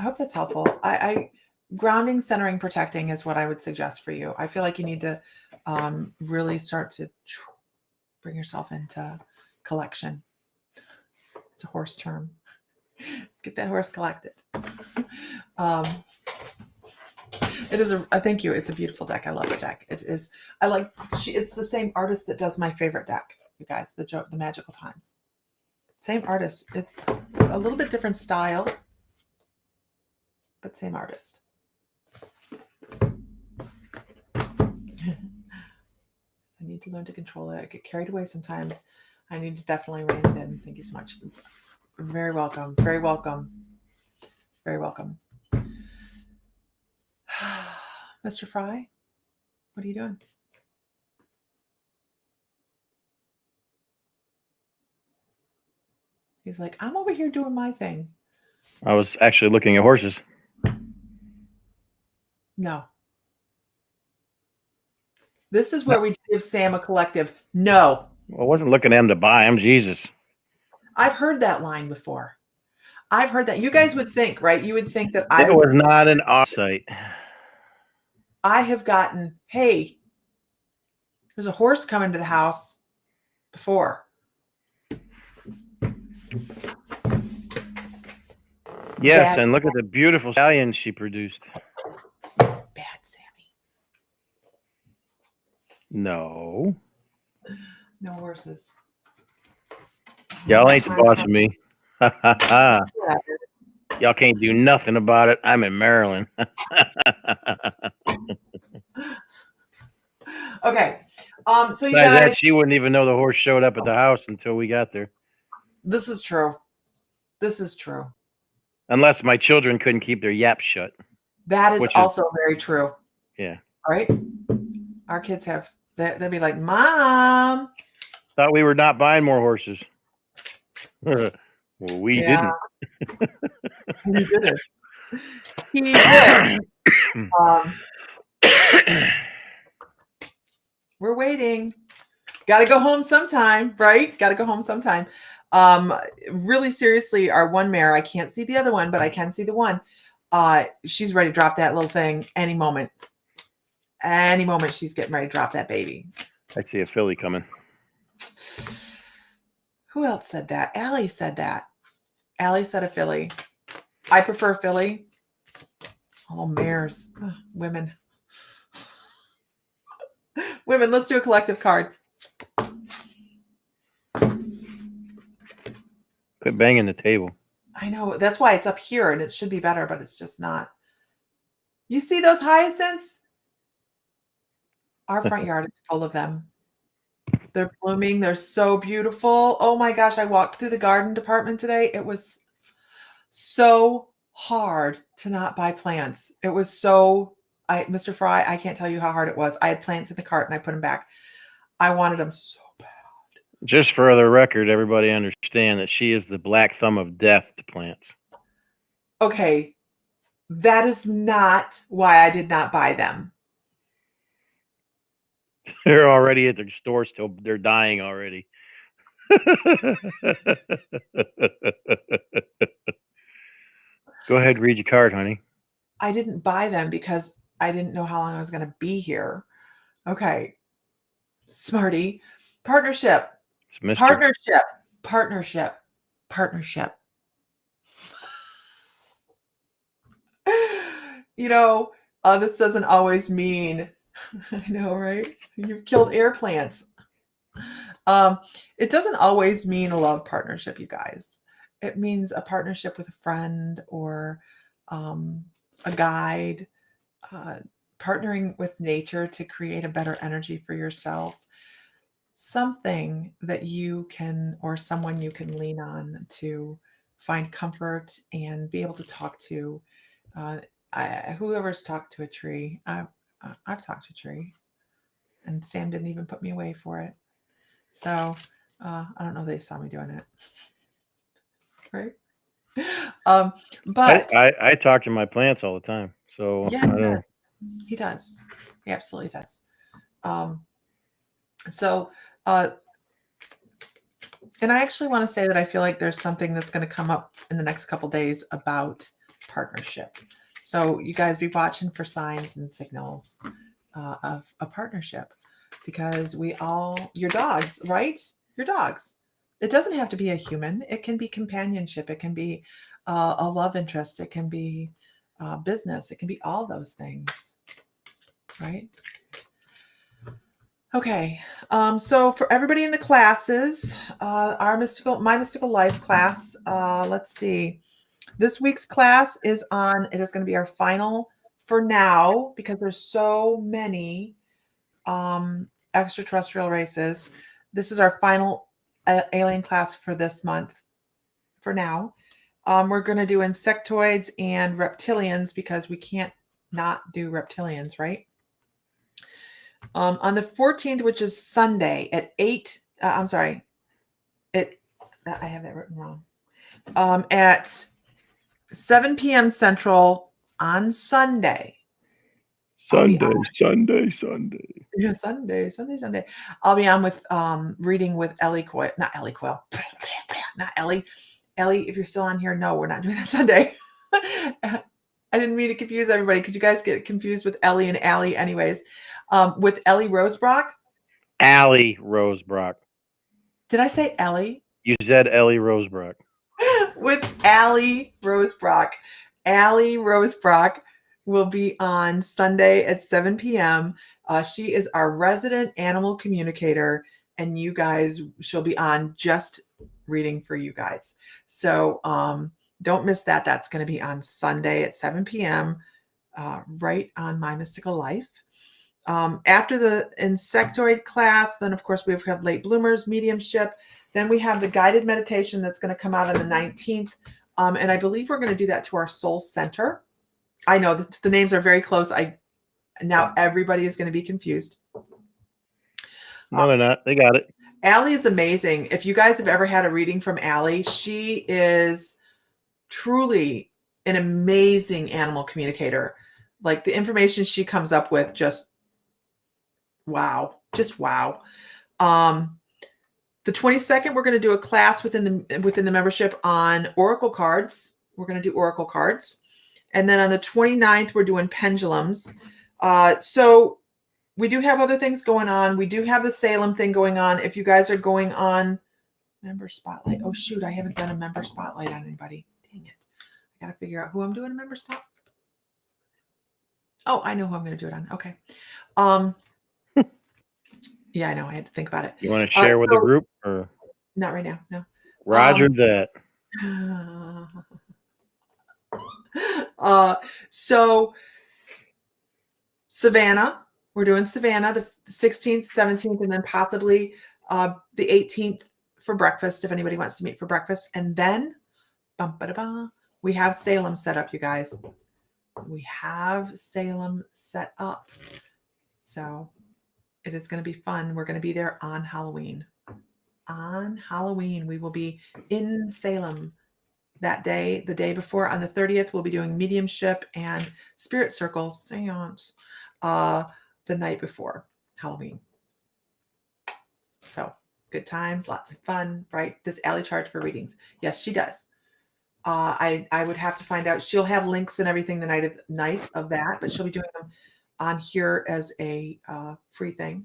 hope that's helpful. I grounding, centering, protecting is what I would suggest for you. I feel like you need to really start to bring yourself into collection. It's a horse term. Get that horse collected. It is thank you. It's a beautiful deck. I love the deck. It is. It's the same artist that does my favorite deck, you guys. The Magical Times. Same artist. It's a little bit different style, but same artist. I need to learn to control it. I get carried away sometimes. I need to definitely rein it in. Thank you so much. Very welcome. Very welcome. Very welcome. Mr. Fry, what are you doing? He's like, I'm over here doing my thing. I was actually looking at horses. No. This is where we give Sam a collective. No. Well, I wasn't looking at him to buy him. Jesus. I've heard that line before. I've heard that. You guys would think, right? You would think that It was not an offsite. I have gotten, hey, there's a horse coming to the house before. Yes, and look at the beautiful stallion she produced. Bad Sammy. No. No horses. Y'all ain't the boss of me. Y'all can't do nothing about it. I'm in Maryland. Okay. So you Besides guys, that, she wouldn't even know the horse showed up at the house until we got there. this is true. This is true. Unless my children couldn't keep their yaps shut. That is also very true. Yeah. Right? Our kids have, they'll be like, Mom. Thought we were not buying more horses. Well, we didn't. We didn't. He did. We're waiting. Got to go home sometime, right? Got to go home sometime. Really seriously, our one mare, I can't see the other one, but I can see the one. She's ready to drop that little thing any moment. Any moment she's getting ready to drop that baby. I see a filly coming. Who else said that? Allie said that. Allie said a filly. I prefer filly. Oh, mares. Ugh, women. Women, let's do a collective card. Quit banging the table. I know. That's why it's up here and it should be better, but it's just not. You see those hyacinths? Our front yard is full of them. They're blooming. They're so beautiful. Oh my gosh. I walked through the garden department today. It was so hard to not buy plants. It was so, Mr. Fry, I can't tell you how hard it was. I had plants in the cart and I put them back. I wanted them so bad. Just for the record, everybody understand that she is the black thumb of death to plants. Okay. That is not why I did not buy them. They're already at the store still. They're dying already. Go ahead, read your card, honey. I didn't buy them because I didn't know how long I was going to be here. Okay. Smarty. Partnership. It's Mr. Partnership. Partnership. Partnership. You know, this doesn't always mean, I know, right? You've killed air plants. It doesn't always mean a love partnership, you guys. It means a partnership with a friend or a guide, partnering with nature to create a better energy for yourself. Something that you can, or someone you can lean on to find comfort and be able to talk to. Whoever's talked to a tree, I've talked to a tree, and Sam didn't even put me away for it. So I don't know if they saw me doing it, right? But I talk to my plants all the time. So yeah, he does. He absolutely does. And I actually want to say that I feel like there's something that's going to come up in the next couple days about partnership. So you guys be watching for signs and signals of a partnership, because your dogs, right? Your dogs. It doesn't have to be a human. It can be companionship. It can be a love interest. It can be business. It can be all those things, right? Okay, so for everybody in the classes, my mystical life class, let's see. This week's class it is going to be our final for now, because there's so many extraterrestrial races. This is our final alien class for this month for now. We're going to do insectoids and reptilians because we can't not do reptilians, right? On the 14th, which is Sunday at 8, I'm sorry, I have that written wrong. At 7 p.m. Central on Sunday. Sunday. Yeah, Sunday. I'll be on with reading with Ellie Coyle. Not Ellie Coyle. Not Ellie. Ellie, if you're still on here, no, we're not doing that Sunday. I didn't mean to confuse everybody because you guys get confused with Ellie and Allie anyways. With Ellie Rosebrock. Allie Rosebrock. Did I say Ellie? You said Ellie Rosebrock. With Allie Rosebrock. Allie Rosebrock will be on Sunday at 7 p.m. She is our resident animal communicator, and you guys, she'll be on just reading for you guys. So don't miss that. That's going to be on Sunday at 7 p.m. Right on My Mystical Life. After the insectoid class, then of course we have late bloomers, mediumship. Then we have the guided meditation that's going to come out on the 19th. And I believe we're going to do that to our soul center. I know that the names are very close. Now everybody is going to be confused. No, they're not. They got it. Allie is amazing. If you guys have ever had a reading from Allie, she is truly an amazing animal communicator. Like the information she comes up with, just wow. The 22nd, we're going to do a class within the membership on oracle cards. We're going to do oracle cards. And then on the 29th, we're doing pendulums. So we do have other things going on. We do have the Salem thing going on. If you guys are going on member spotlight. Oh, shoot. I haven't done a member spotlight on anybody. Dang it. I got to figure out who I'm doing a member spot. Oh, I know who I'm going to do it on. Okay. Yeah, I know. I had to think about it. You want to share with the group or? Not right now. No. Roger that. So Savannah, we're doing Savannah the 16th, 17th, and then possibly the 18th for breakfast if anybody wants to meet for breakfast. And then we have Salem set up, you guys. We have Salem set up. So it is going to be fun. We're going to be there on Halloween. On Halloween, we will be in Salem that day. The day before, on the 30th, we'll be doing mediumship and spirit circle seance the night before Halloween. So good times, lots of fun, right? Does Allie charge for readings? Yes, she does. I would have to find out. She'll have links and everything the night of that, but she'll be doing them on here as a free thing.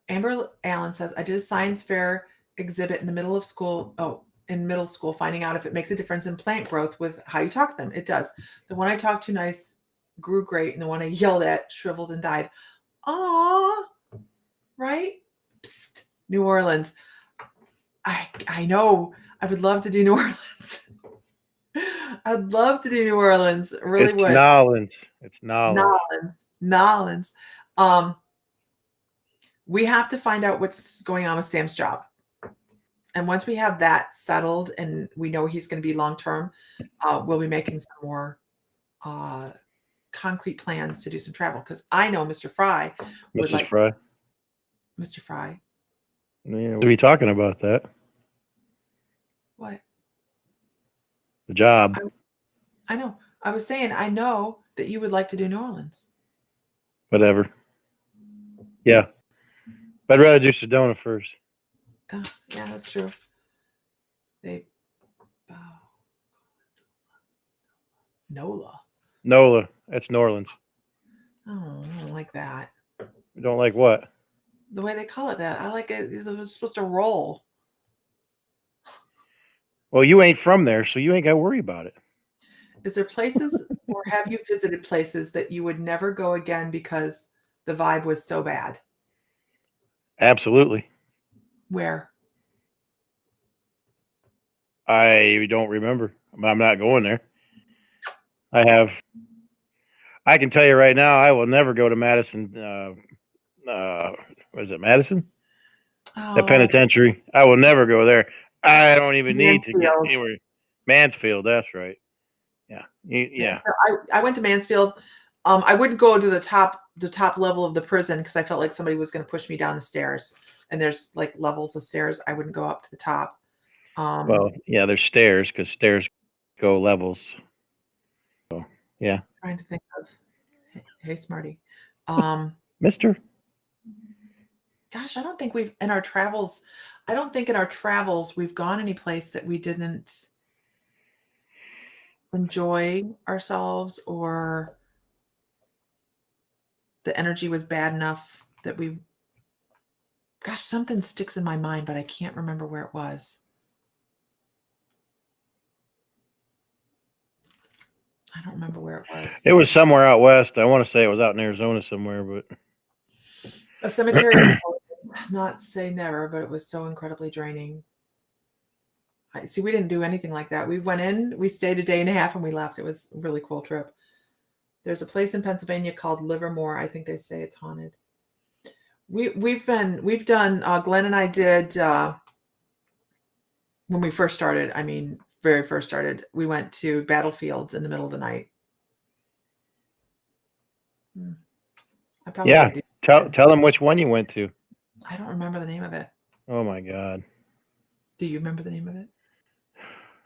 Amber Allen says, I did a science fair exhibit in the middle of school. Oh, in middle school, finding out if it makes a difference in plant growth with how you talk to them. It does. The one I talked to nice grew great, and the one I yelled at shriveled and died. Aw, right? Psst, New Orleans. I know. I would love to do New Orleans. I'd love to do New Orleans. I really would. Nolans. It's Nolans. Nolans. We have to find out what's going on with Sam's job. And once we have that settled and we know he's going to be long-term, we'll be making some more concrete plans to do some travel. Because I know Mr. Fry would like Fry. Mr. Fry. Yeah, we'll be talking about that. What? The job. I know. I was saying, I know that you would like to do New Orleans. Whatever. Yeah. But I'd rather do Sedona first. Yeah, that's true. NOLA. That's New Orleans. Oh, I don't like that. You don't like what? The way they call it that. I like it. It's supposed to roll. Well, you ain't from there, so you ain't got to worry about it. Is there places or have you visited places that you would never go again because the vibe was so bad? Absolutely. Where? I don't remember. I'm not going there. I can tell you right now, I will never go to Madison. What is it, Madison? Oh. The penitentiary. I will never go there. I don't even need to get anywhere. Mansfield, that's right. Yeah. Yeah. I went to Mansfield. I wouldn't go to the top level of the prison because I felt like somebody was going to push me down the stairs. And there's like levels of stairs. I wouldn't go up to the top. Well, yeah, there's stairs because stairs go levels. So, yeah. Trying to think of. Hey, Smarty. Mister. Gosh, I don't think in our travels we've gone any place that we didn't enjoy ourselves or the energy was bad enough that something sticks in my mind, but I can't remember where it was. I don't remember where it was. It was somewhere out west. I want to say it was out in Arizona somewhere, but a cemetery. Not say never, but it was so incredibly draining. See, we didn't do anything like that. We went in, we stayed a day and a half, and we left. It was a really cool trip. There's a place in Pennsylvania called Livermore. I think they say it's haunted. We've done. Glenn and I did when we first started. I mean, very first started. We went to battlefields in the middle of the night. Yeah, tell them which one you went to. I don't remember the name of it. Oh my God. Do you remember the name of it?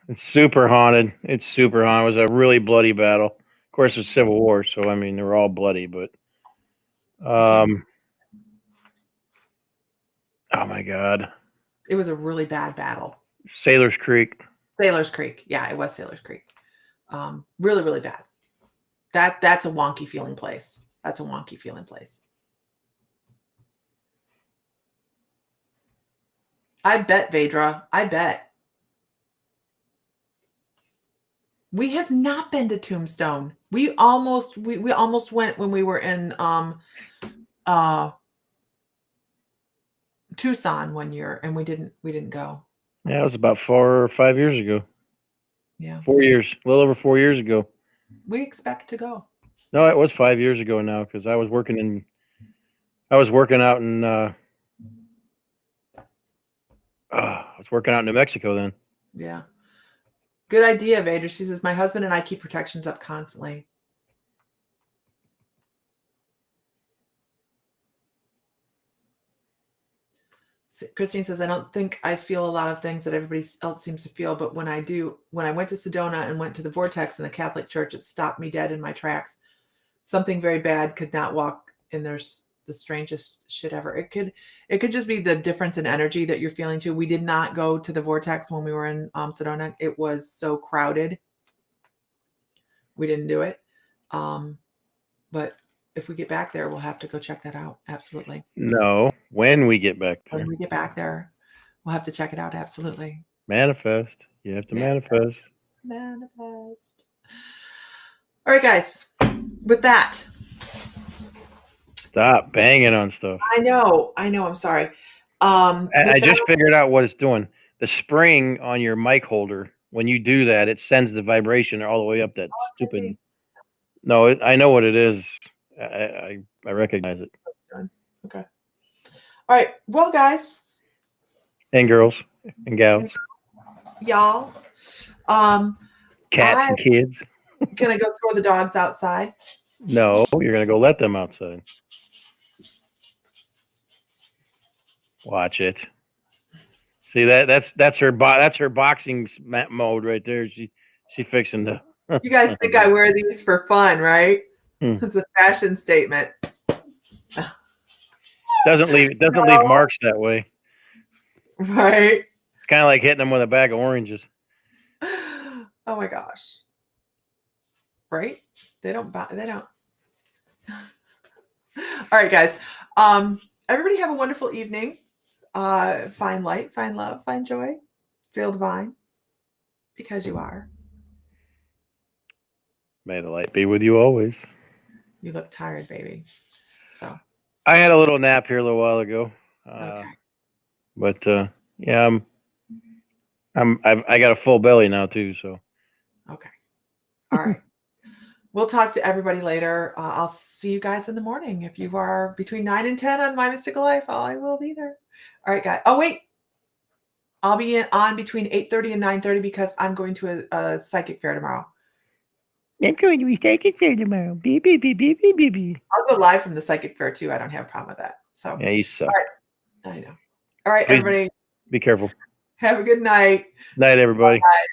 It's super haunted. It was a really bloody battle. Of course, it's Civil War, so I mean they were all bloody, but oh my God. It was a really bad battle. Sailor's Creek. Sailor's Creek. Yeah, it was Sailor's Creek. Really, really bad. That's a wonky feeling place. That's a wonky feeling place. I bet, Vedra. I bet. We have not been to Tombstone. We almost went when we were in Tucson one year, and we didn't go. Yeah, it was about 4 or 5 years ago. Yeah. 4 years, a little over 4 years ago. We expect to go. No, it was 5 years ago now because I was working out in I was working out in New Mexico then. Yeah. Good idea, Vader. She says, my husband and I keep protections up constantly. Christine says, I don't think I feel a lot of things that everybody else seems to feel, but when I do, when I went to Sedona and went to the vortex in the Catholic Church, it stopped me dead in my tracks. Something very bad, could not walk, and there's the strangest shit ever. It could just be the difference in energy that you're feeling too. We did not go to the vortex when we were in Sedona. It was so crowded. We didn't do it. But if we get back there, we'll have to go check that out. Absolutely. No, when we get back there. When we get back there, we'll have to check it out. Absolutely. Manifest. You have to manifest. Manifest. All right, guys. With that. Stop banging on stuff. I know. I'm sorry. I just figured out what it's doing. The spring on your mic holder, when you do that, it sends the vibration all the way up that stupid. No, I know what it is. I recognize it. Okay. All right. Well, guys. And girls and gals. Y'all. Cats and kids. Gonna go throw the dogs outside. No, you're gonna go let them outside. Watch it. See that's her boxing mode right there. She fixing to. You guys think I wear these for fun, right? It's a fashion statement. Doesn't leave marks that way. Right. It's kind of like hitting them with a bag of oranges. Oh my gosh. Right? They don't. All right, guys. Everybody have a wonderful evening. Find light, find love, find joy, feel divine, because you are. May the light be with you always. You look tired, baby. So I had a little nap here a little while ago. Okay. But yeah, I got a full belly now too. So okay. All right. We'll talk to everybody later. I'll see you guys in the morning. If you are between 9 and 10 on My Mystical Life, I will be there. All right, guys. Oh, wait. I'll be on between 8:30 and 9:30 because I'm going to a psychic fair tomorrow. I'm going to a psychic fair tomorrow. Beep, beep, beep, beep, beep, beep, beep. I'll go live from the psychic fair too. I don't have a problem with that. So yeah, you suck. All right. I know. All right, everybody. Be careful. Have a good night. Night, everybody. Bye.